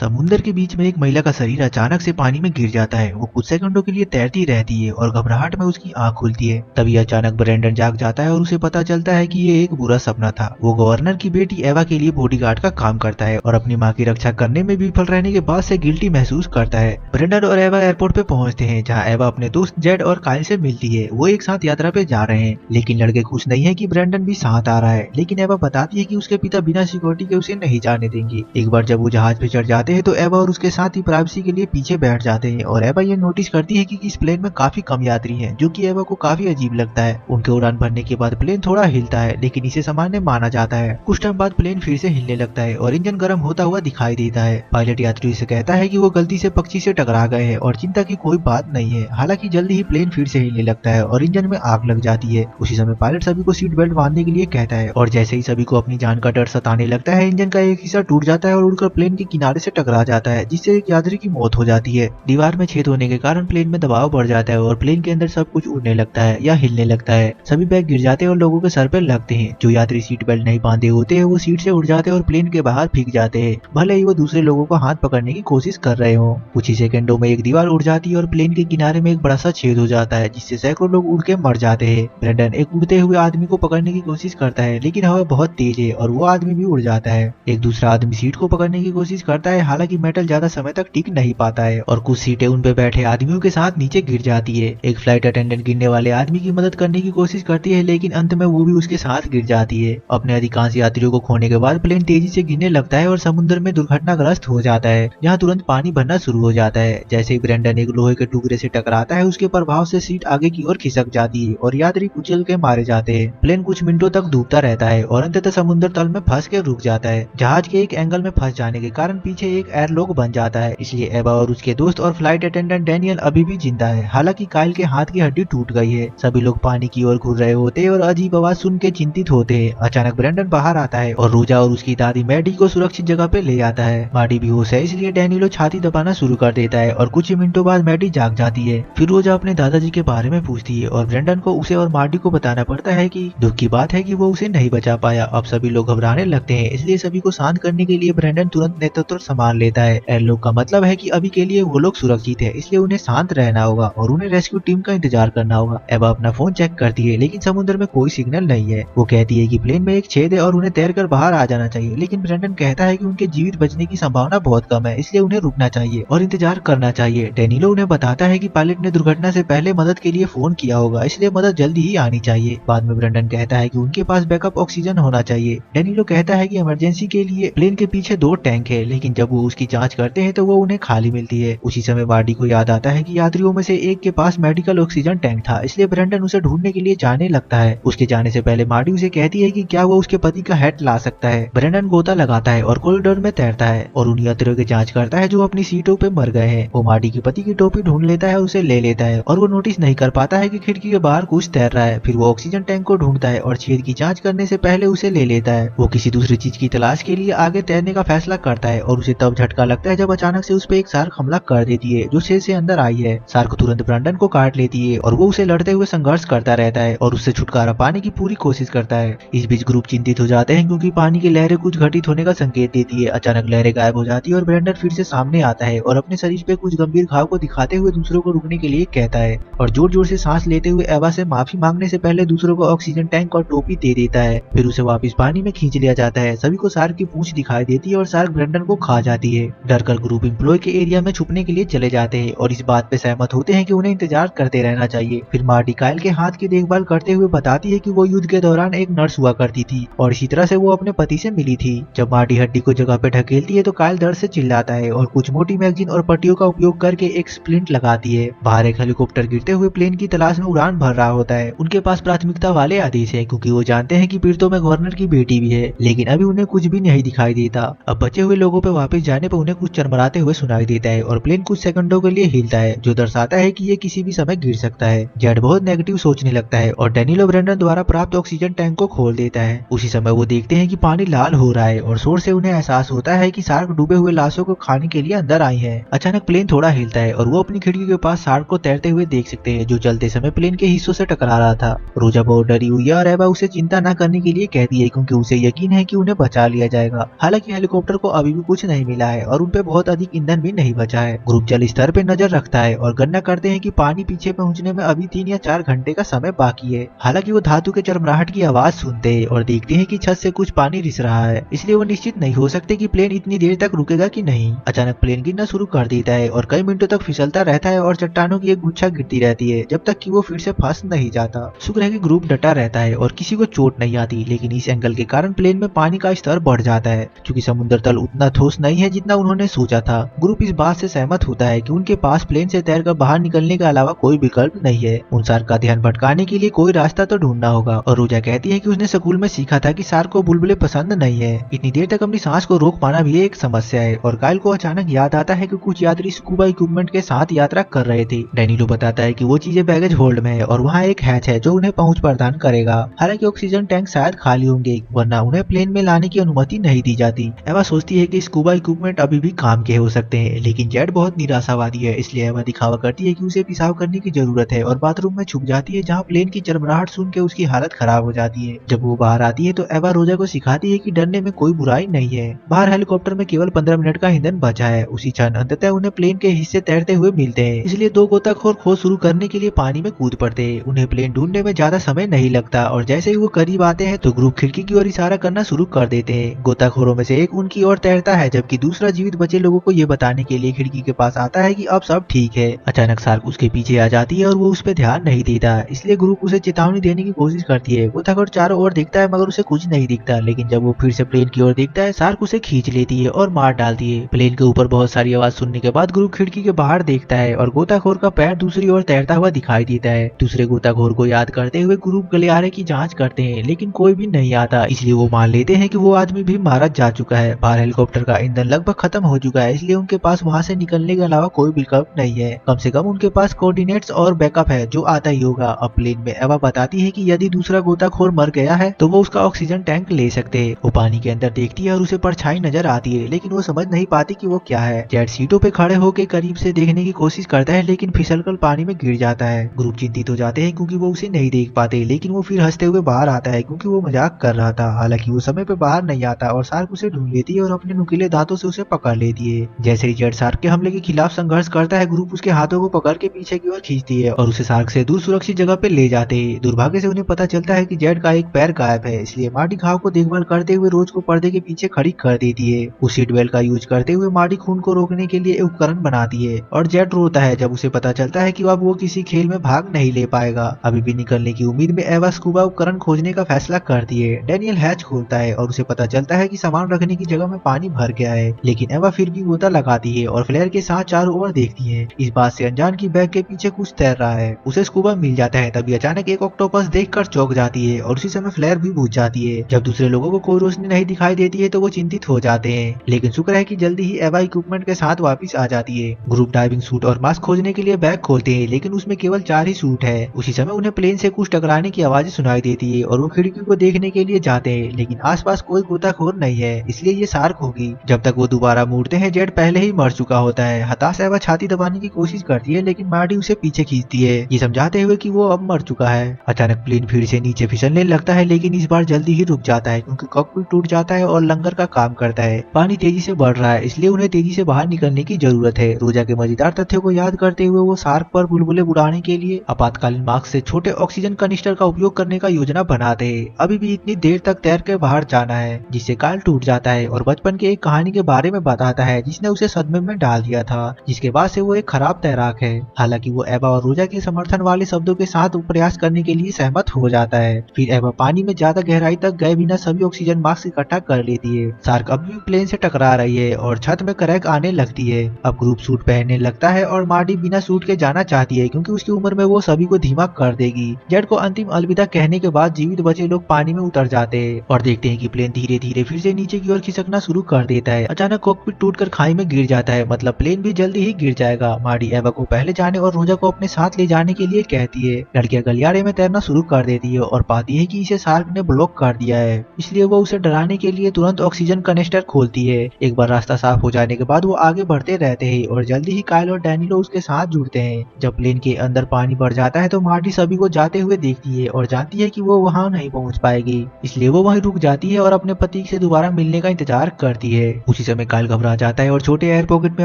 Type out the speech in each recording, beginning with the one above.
समुद्र के बीच में एक महिला का शरीर अचानक से पानी में गिर जाता है। वो कुछ सेकंडों के लिए तैरती रहती है और घबराहट में उसकी आंख खुलती है। तभी अचानक ब्रेंडन जाग जाता है और उसे पता चलता है कि ये एक बुरा सपना था। वो गवर्नर की बेटी एवा के लिए बॉडीगार्ड का काम करता है और अपनी माँ की रक्षा करने में विफल रहने के बाद से गिल्टी महसूस करता है। ब्रेंडन और एवा एयरपोर्ट पे पहुंचते हैं, जहाँ एवा अपने दोस्त जेड और काइल से मिलती है। वो एक साथ यात्रा पे जा रहे हैं, लेकिन लड़के खुश नहीं है कि ब्रेंडन भी साथ आ रहा है। लेकिन एवा बताती है कि उसके पिता बिना सिक्योरिटी के उसे नहीं जाने देंगे। एक बार जब वो जहाज पे चढ़ जाते हैं तो एवा और उसके साथ ही प्राइवेसी के लिए पीछे बैठ जाते हैं और एवा ये नोटिस करती है कि इस प्लेन में काफी कम यात्री हैं, जो कि एवा को काफी अजीब लगता है। उनके उड़ान भरने के बाद प्लेन थोड़ा हिलता है, लेकिन इसे सामान्य माना जाता है। कुछ टाइम बाद प्लेन फिर से हिलने लगता है और इंजन गर्म होता हुआ दिखाई देता है। पायलट यात्रियों से कहता है कि वो गलती से पक्षी से टकरा गए हैं और चिंता की कोई बात नहीं है। हालांकि जल्दी ही प्लेन फिर से हिलने लगता है और इंजन में आग लग जाती है। उसी समय पायलट सभी को सीट बेल्ट बांधने के लिए कहता है और जैसे ही सभी को अपनी जान का डर सताने लगता है, इंजन का एक हिस्सा टूट जाता है और उड़कर प्लेन के किनारे से टकरा जाता है, जिससे एक यात्री की मौत हो जाती है। दीवार में छेद होने के कारण प्लेन में दबाव बढ़ जाता है और प्लेन के अंदर सब कुछ उड़ने लगता है या हिलने लगता है। सभी बैग गिर जाते हैं और लोगों के सर पे लगते हैं। जो यात्री सीट बेल्ट नहीं बांधे होते हैं वो सीट से उड़ जाते हैं और प्लेन के बाहर फेंक जाते हैं, भले ही वो दूसरे लोगों को हाथ पकड़ने की कोशिश कर रहे हो। कुछ ही सेकंडों में एक दीवार उड़ जाती है और प्लेन के किनारे में एक बड़ा सा छेद हो जाता है, जिससे सैकड़ों लोग उड़ के मर जाते हैं। ब्रेंडन एक उड़ते हुए आदमी को पकड़ने की कोशिश करता है, लेकिन हवा बहुत तेज है और वो आदमी भी उड़ जाता है। एक दूसरा आदमी सीट को पकड़ने की कोशिश करता है, हालांकि मेटल ज्यादा समय तक टिक नहीं पाता है और कुछ सीटें उन पे बैठे आदमियों के साथ नीचे गिर जाती है। एक फ्लाइट अटेंडेंट गिरने वाले आदमी की मदद करने की कोशिश करती है, लेकिन अंत में वो भी उसके साथ गिर जाती है। अपने अधिकांश यात्रियों को खोने के बाद प्लेन तेजी से गिरने लगता है और समुद्र में दुर्घटनाग्रस्त हो जाता है, जहाँ तुरंत पानी भरना शुरू हो जाता है। जैसे ही ब्रेंडन एक लोहे के टुकड़े से टकराता है, उसके प्रभाव से सीट आगे की ओर खिसक जाती है और यात्री कुचल के मारे जाते हैं। प्लेन कुछ मिनटों तक डूबता रहता है और अंततः समुद्र तल में फंस के रुक जाता है। जहाज के एक एंगल में फंस जाने के कारण पीछे एक एयरलॉक बन जाता है, इसलिए एवा और उसके दोस्त और फ्लाइट अटेंडेंट डैनियल अभी भी जिंदा है। हालांकि काइल के हाथ की हड्डी टूट गई है। सभी लोग पानी की ओर घूर रहे होते हैं और अजीब आवाज सुन के चिंतित होते हैं। अचानक ब्रेंडन बाहर आता है और रोजा और उसकी दादी मैडी को सुरक्षित जगह पे ले आता है। माडी बेहोश है, इसलिए डैनियलो छाती दबाना शुरू कर देता है और कुछ ही मिनटों बाद मैडी जाग जाती है। फिर रोजा अपने दादाजी के बारे में पूछती है और ब्रेंडन को उसे और मार्डी को बताना पड़ता है कि दुख की बात है कि वो उसे नहीं बचा पाया। अब सभी लोग घबराने लगते हैं, इसलिए सभी को शांत करने के लिए ब्रेंडन तुरंत नेतृत्व संभाल लेता है। एयरलॉक का मतलब है कि अभी के लिए वो लोग सुरक्षित है, इसलिए उन्हें शांत रहना होगा और उन्हें रेस्क्यू टीम का इंतजार करना होगा। एवा अपना फोन चेक करती है, लेकिन समुद्र में कोई सिग्नल नहीं है। वो कहती है कि प्लेन में एक छेद है और उन्हें तैरकर बाहर आ जाना चाहिए, लेकिन ब्रेंडन कहता है कि उनके जीवित बचने की संभावना बहुत कम है, इसलिए उन्हें रुकना चाहिए और इंतजार करना चाहिए। डैनियलो उन्हें बताता है कि पायलट ने दुर्घटना से पहले मदद के लिए फोन किया होगा, इसलिए मदद जल्दी ही आनी चाहिए। बाद में ब्रेंडन कहता है कि उनके पास बैकअप ऑक्सीजन होना चाहिए। डैनियलो कहता है कि इमरजेंसी के लिए प्लेन के पीछे 2 टैंक है, लेकिन जब वो उसकी जांच करते हैं तो वो उन्हें खाली मिलती है। उसी समय मार्डी को याद आता है कि यात्रियों में से एक के पास मेडिकल ऑक्सीजन टैंक था, इसलिए ब्रेंडन उसे ढूंढने के लिए जाने लगता है। उसके जाने से पहले मार्डी उसे कहती है कि क्या वो उसके पति का हेड ला सकता है। ब्रेंडन गोता लगाता है और कॉरिडोर में तैरता है और उन यात्रियों की जांच करता है जो अपनी सीटों पे मर गए हैं। वो मार्डी के पति की टोपी ढूंढ लेता है, उसे ले लेता है और वो नोटिस नहीं कर पाता है कि खिड़की के बाहर कुछ तैर रहा है। फिर वो ऑक्सीजन टैंक को ढूंढता है और छेद की जांच करने से पहले उसे ले लेता है। वो किसी दूसरी चीज की तलाश के लिए आगे तैरने का फैसला करता है और उसे तब झटका लगता है जब अचानक से उस पे एक शार्क हमला कर देती है, जो छेद से अंदर आई है। शार्क तुरंत ब्रेंडन को काट लेती है और वो उसे लड़ते हुए संघर्ष करता रहता है और उससे छुटकारा पाने की पूरी कोशिश करता है। इस बीच ग्रुप चिंतित हो जाते हैं, क्योंकि पानी की लहरें कुछ घटित होने का संकेत देती है। अचानक लहरें गायब हो जाती है और ब्रेंडन फिर से सामने आता है और अपने शरीर पे कुछ गंभीर घाव को दिखाते हुए दूसरों को रुकने के लिए कहता है और जोर जोर से सांस लेते हुए एवा से माफी मांगने से पहले दूसरों को ऑक्सीजन टैंक और टोपी दे देता है। फिर उसे वापस पानी में खींच लिया जाता है। सभी को शार्क की पूंछ दिखाई देती है और शार्क ब्रेंडन को खा जाती है। डरकर ग्रुप एम्प्लॉय के एरिया में छुपने के लिए चले जाते हैं और इस बात पे सहमत होते हैं कि उन्हें इंतजार करते रहना चाहिए। फिर मार्डी काइल के हाथ की देखभाल करते हुए बताती है कि वो युद्ध के दौरान एक नर्स हुआ करती थी और इसी तरह से वो अपने पति से मिली थी। जब मार्डी हड्डी को जगह पे ढकेलती है तो काइल दर्द से चिल्लाता है और कुछ मोटी मैगजीन और पट्टियों का उपयोग करके एक स्प्लिंट लगाती है। बाहर एक हेलीकॉप्टर गिरते हुए प्लेन की तलाश में उड़ान भर रहा होता है। उनके पास प्राथमिकता वाले आदेश है, क्योंकि वो जानते हैं कि पीड़ितों में गवर्नर की बेटी भी है, लेकिन अभी उन्हें कुछ भी नहीं दिखाई देता। अब बचे हुए लोगों पे वापस जाने पर उन्हें कुछ चरमराते हुए सुनाई देता है और प्लेन कुछ सेकंडों के लिए हिलता है, जो दर्शाता है कि ये किसी भी समय गिर सकता है। जेड बहुत नेगेटिव सोचने लगता है और डैनियलो ब्रेंडन द्वारा प्राप्त ऑक्सीजन टैंक को खोल देता है। उसी समय वो देखते हैं कि पानी लाल हो रहा है और शोर से उन्हें एहसास होता है कि शार्क डूबे हुए लाशों को खाने के लिए अंदर आई है। अचानक प्लेन थोड़ा हिलता है और वो अपनी खिड़की के पास शार्क को तैरते हुए देख सकते हैं, जो चलते समय प्लेन के हिस्सों से टकरा रहा था। रोजा बहुत डरी हुई है और एवा उसे चिंता न करने के लिए कहती है, क्योंकि उसे यकीन है कि उन्हें बचा लिया जाएगा। हालांकि हेलीकॉप्टर को अभी भी कुछ नहीं नहीं मिला है और उनपे बहुत अधिक ईंधन भी नहीं बचा है। ग्रुप जल स्तर पे नजर रखता है और गणना करते हैं कि पानी पीछे पहुंचने में अभी 3 या 4 घंटे का समय बाकी है। हालांकि वो धातु के चरमराहट की आवाज सुनते हैं और देखते हैं कि छत से कुछ पानी रिस रहा है, इसलिए वो निश्चित नहीं हो सकते कि प्लेन इतनी देर तक रुकेगा कि नहीं। अचानक प्लेन गिरना शुरू कर देता है और कई मिनटों तक फिसलता रहता है और चट्टानों की एक गुच्छा गिरती रहती है जब तक कि वो फिर से फंस नहीं जाता। शुक्र है कि ग्रुप डटा रहता है और किसी को चोट नहीं आती, लेकिन इस एंगल के कारण प्लेन में पानी का स्तर बढ़ जाता है क्योंकि समुद्र तल उतना ठोस नहीं है जितना उन्होंने सोचा था। ग्रुप इस बात से सहमत होता है कि उनके पास प्लेन से तैरकर बाहर निकलने के अलावा कोई विकल्प नहीं है। उन शार्क का ध्यान भटकाने के लिए कोई रास्ता तो ढूंढना होगा और रोजा कहती है कि उसने स्कूल में सीखा था कि शार्क को बुलबुले पसंद नहीं है। इतनी देर तक अपनी सांस को रोक पाना भी एक समस्या है और काइल को अचानक याद आता है कि कुछ यात्री स्कूबा इक्विपमेंट के साथ यात्रा कर रहे थे। डैनिलो बताता है कि वो चीजें बैगेज होल्ड में है और वहाँ एक हैच है जो उन्हें पहुंच प्रदान करेगा। हालांकि ऑक्सीजन टैंक शायद खाली होंगे वरना उन्हें प्लेन में लाने की अनुमति नहीं दी जाती। एवा सोचती है कि स्कूबा इक्विपमेंट अभी भी काम के हो सकते हैं, लेकिन जेड बहुत निराशावादी है, इसलिए एवा दिखावा करती है कि उसे पेशाब करने की जरूरत है और बाथरूम में छुप जाती है जहाँ प्लेन की चरमराहट सुन के उसकी हालत खराब हो जाती है। जब वो बाहर आती है तो एवा रोजा को सिखाती है कि डरने में कोई बुराई नहीं है। बाहर हेलीकॉप्टर में केवल 15 मिनट का ईंधन बचा है। उसी क्षण अंततः उन्हें प्लेन के हिस्से तैरते हुए मिलते हैं, इसलिए 2 गोताखोर खोज शुरू करने के लिए पानी में कूद पड़ते हैं। उन्हें प्लेन ढूंढने में ज्यादा समय नहीं लगता और जैसे ही वो करीब आते हैं तो ग्रुप खिड़की की ओर इशारा करना शुरू कर देते हैं। गोताखोरों में से एक उनकी ओर तैरता है जबकि दूसरा जीवित बचे लोगों को ये बताने के लिए खिड़की के पास आता है कि अब सब ठीक है। अचानक शार्क उसके पीछे आ जाती है और वो उस पर ध्यान नहीं देता, इसलिए ग्रुप उसे चेतावनी देने की कोशिश करती है। गोताखोर चारों ओर देखता है मगर उसे कुछ नहीं दिखता, लेकिन जब वो फिर से प्लेन की ओर देखता है शार्क उसे खींच लेती है और मार डालती है। प्लेन के ऊपर बहुत सारी आवाज सुनने के बाद ग्रुप खिड़की के बाहर देखता है और गोताखोर का पैर दूसरी ओर तैरता हुआ दिखाई देता है। दूसरे गोताखोर को याद करते हुए ग्रुप गलियारे की जांच करते हैं, लेकिन कोई भी नहीं आता, इसलिए वो मान लेते हैं कि वो आदमी भी मारा जा चुका है। बाहर हेलीकॉप्टर का ईंधन लगभग खत्म हो चुका है, इसलिए उनके पास वहां से निकलने के अलावा कोई विकल्प नहीं है। कम से कम उनके पास कोऑर्डिनेट्स और बैकअप है जो आता ही होगा। अब प्लेन में एवा बताती है कि यदि दूसरा गोताखोर मर गया है तो वो उसका ऑक्सीजन टैंक ले सकते हैं। वो पानी के अंदर देखती है और उसे परछाई नजर आती है, लेकिन वो समझ नहीं पाती कि वो क्या है। जेड सीटों पे खड़े होकर करीब से देखने की कोशिश करता है, लेकिन फिसलकर पानी में गिर जाता है। ग्रुप चिंतित हो जाते हैं क्योंकि वो उसे नहीं देख पाते, लेकिन वो फिर हंसते हुए बाहर आता है क्योंकि वो मजाक कर रहा था। हालांकि वो समय पे बाहर नहीं आता और शार्क उसे ढूंढ लेती है और अपने नुकीले दांतों से उसे पकड़ लेती है। जैसे ही जेड शार्क के हमले के खिलाफ संघर्ष करता है, ग्रुप उसके हाथों को पकड़ के पीछे की ओर खींचती है और उसे शार्क से दूर सुरक्षित जगह पे ले जाते हैं। दुर्भाग्य से उन्हें पता चलता है कि जेड का एक पैर गायब है, इसलिए मार्टी घाव को देखभाल करते हुए रोज को पर्दे के पीछे खड़ी कर देती है। उस सीट बेल्ट का यूज करते हुए मार्टी खून को रोकने के लिए एक उपकरण बनाती है और जेड रोता है जब उसे पता चलता है कि अब वो किसी खेल में भाग नहीं ले पाएगा। अभी भी निकलने की उम्मीद में एवा स्कूबा उपकरण खोजने का फैसला करती है। डैनियल हैच खोलता है और उसे पता चलता है कि सामान रखने की जगह में पानी भर गया है, लेकिन एवा फिर भी गोता लगाती है और फ्लेयर के साथ चारों ओर देखती है। इस बात से अनजान की बैग के पीछे कुछ तैर रहा है। उसे स्कूबा मिल जाता है, तभी अचानक एक ऑक्टोपस देखकर चौंक जाती है और उसी समय फ्लेयर भी बुझ जाती है। जब दूसरे लोगों को कोई रोशनी नहीं दिखाई देती है तो वो चिंतित हो जाते हैं, लेकिन शुक्र है कि जल्दी ही एवा इक्विपमेंट के साथ वापस आ जाती है। ग्रुप डाइविंग सूट और मास्क खोजने के लिए बैग खोलते हैं, लेकिन उसमें केवल 4 ही सूट है। उसी समय उन्हें प्लेन से कुछ टकराने की आवाजें सुनाई देती है और वो खिड़की को देखने के लिए जाते हैं, लेकिन आसपास कोई गोताखोर नहीं है, इसलिए ये शार्क होगी। जब तक वो दोबारा मुड़ते हैं जेड पहले ही मर चुका होता है। हताश एवा छाती दबाने की कोशिश करती है, लेकिन मार्टी उसे पीछे खींचती है, ये समझाते हुए कि वो अब मर चुका है। अचानक प्लेन फिर से नीचे फिसलने लगता है, लेकिन इस बार जल्दी ही रुक जाता है क्योंकि कॉकपिट टूट जाता है और लंगर का काम करता है। पानी तेजी से बढ़ रहा है, इसलिए उन्हें तेजी से बाहर निकलने की जरूरत है। रोजा के मजेदार तथ्यों को याद करते हुए वो शार्क पर बुलबुले उड़ाने के लिए आपातकालीन मास्क से छोटे ऑक्सीजन कनिस्टर का उपयोग करने का योजना बनाते हैं। अभी भी इतनी देर तक तैर के बाहर जाना है, जिससे काल टूट जाता है और बचपन की एक कहानी के बारे में बताता है जिसने उसे सदमे में डाल दिया था, जिसके बाद से वो एक खराब तैराक है। हालांकि वो एवा और रोजा के समर्थन वाले शब्दों के साथ प्रयास करने के लिए सहमत हो जाता है। फिर एवा पानी में ज्यादा गहराई तक गए बिना सभी ऑक्सीजन मास्क इकट्ठा कर लेती है। शार्क अभी भी प्लेन से टकरा रही है और छत में क्रैक आने लगती है। अब ग्रुप सूट पहनने लगता है और मार्टी बिना सूट के जाना चाहती है क्योंकि उसकी उम्र में वो सभी को धीमा कर देगी। जेड को अंतिम अलविदा कहने के बाद जीवित बचे लोग पानी में उतर जाते हैं और देखते हैं कि प्लेन धीरे धीरे फिर से नीचे की ओर खिसकना शुरू कर देता है। अचानक कॉकपिट टूटकर खाई में गिर जाता है, मतलब प्लेन भी जल्दी ही गिर जाएगा। मार्टी एवा को पहले जाने और रोजा को अपने साथ ले जाने के लिए कहती है। लड़कियां गलियारे में तैरना शुरू कर देती है और पाती है कि इसे शार्क ने ब्लॉक कर दिया है, इसलिए वो उसे डराने के लिए तुरंत ऑक्सीजन कनेक्टर खोलती है। एक बार रास्ता साफ हो जाने के बाद वो आगे बढ़ते रहते हैं और जल्दी ही काइल और डैनिलो उसके साथ जुड़ते हैं। जब प्लेन के अंदर पानी बढ़ जाता है तो मार्टी सभी को जाते हुए देखती है और जानती है कि वो वहां नहीं पहुंच पाएगी, इसलिए वो वहीं रुक जाती है और अपने पति से दोबारा मिलने का इंतजार करती है। उसी समय काइल घबरा जाता है और छोटे एयर पॉकेट में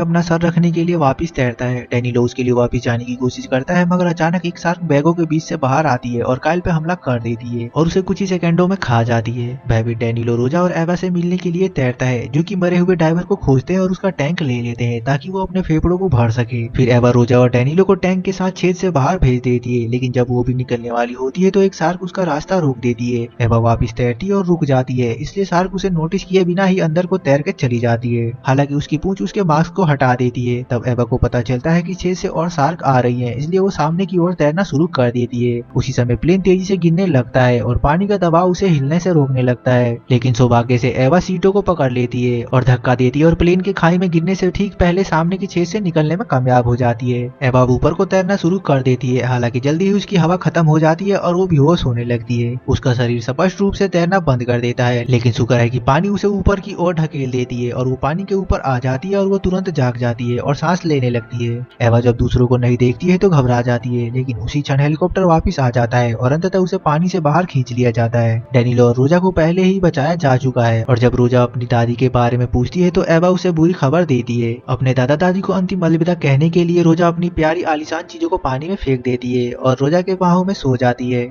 अपना सर रखने के लिए वापस तैरता है। डैनिलो उसके लिए वापस जाने की कोशिश करता है, मगर अचानक एक शार्क बैगों के बीच से बाहर आती है और काइल पे हमला कर देती है और उसे कुछ ही सेकंडों में खा जाती है। भयभीत डैनिलो रोजा और एवा से मिलने के लिए तैरता है, जो कि मरे हुए डाइवर को खोजते हैं और उसका टैंक ले लेते हैं ताकि वो अपने फेफड़ों को भर सके। फिर एवा रोजा और डैनिलो को टैंक के साथ छेद से बाहर भेज देती है, लेकिन जब वो भी निकलने वाली होती है तो एक शार्क उसका रास्ता रोक देती है। एवा वापस तैरती है और रुक जाती है, इसलिए शार्क उसे नोटिस किए बिना ही अंदर को तैर के चली जाती है। हालांकि उसकी पूंछ उसके मास्क को हटा देती है। तब एवा को पता चलता है कि छेद से और शार्क आ रही है, इसलिए वो सामने की ओर तैरना शुरू कर देती है। उसी समय प्लेन तेजी से गिरने लगता है और पानी का दबाव उसे हिलने से रोकने लगता है, लेकिन सौभाग्य से एवा सीटों को पकड़ लेती है और धक्का देती है और प्लेन के खाई में गिरने से ठीक पहले सामने की छेद से निकलने में कामयाब हो जाती है। एवा ऊपर को तैरना शुरू कर देती है, हालांकि जल्दी ही उसकी हवा खत्म हो जाती है और वो बेहोश होने लगती है। उसका शरीर स्पष्ट रूप से तैरना बंद कर देता है, लेकिन शुक्र है कि पानी उसे ऊपर की ओर ढकेल देती है और वो पानी के ऊपर आ जाती है और वो तुरंत जाग जाती है और सांस लेने लगती है। एवा जब दूसरों को नहीं देखती है तो घबरा जाती है, लेकिन उसी क्षण हेलीकॉप्टर वापस आ जाता है और अंततः उसे पानी से बाहर खींच लिया जाता है। डैनिलो और रोजा को पहले ही बचाया जा चुका है और जब रोजा अपनी दादी के बारे में पूछती है तो एवा उसे बुरी खबर देती है। अपने दादा दादी को अंतिम अलविदा कहने के लिए रोजा अपनी प्यारी आलीशान चीजों को पानी में फेंक देती है और रोजा के बाहों में सो जाती है।